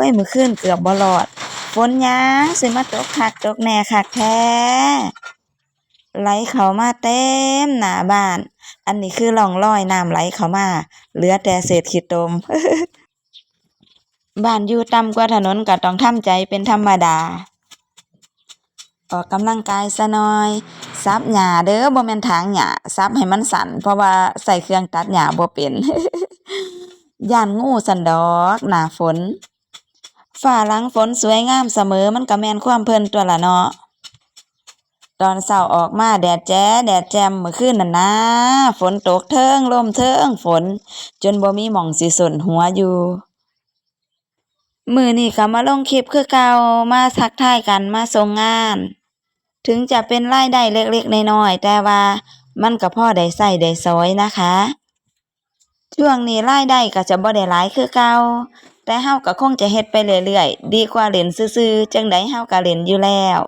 ยมื้อคืนเกือบบ่รอดฝนหยังสิมาตกคักตกแน่คักแท้ไหลเข้ามาเต็มหน้าบ้านอันนี้คือร่องรอยน้ำไหลเข้ามาเหลือแต่เศษขี้ตม บ้านอยู่ต่ำกว่าถนนก็ต้องทำใจเป็นธรรมดาออกกำลังกายซะหน่อยสับหญ้าเด้อบ่แม่นถางหญ้าสับให้มันสั้นเพราะว่าใช้เครื่องตัดหญ้าบ่เป็น ย้านงูซั้นดอกหน้าฝนฟ้าหลังฝนสวยงามเสมอมันก็แม่นความเพิ่นตั่วล่ะเนาะตอนเช้าออกมาแดดแจ๋แดดแจ่มเมื่อคืนนั่นนะฝนตกเทิงลมเทิงฝนจนบ่มีหม้องสิส้นหัวอยู่มื้อนี้ก็มาลงคลิปคือเก่ามาทักทายกันมาส่งงานถึงจะเป็นรายได้เล็กๆน้อยๆแต่ว่ามันก็พอได้ใช้ได้สอยนะคะช่วงนี้รายได้ก็จะบ่ได้หลายคือเก่าแต่เราก็คงจะเฮ็ดไปเรื่อยๆดีกว่าเล่นซื่อๆจั่งใดเราก็เล่นอยู่แล้ว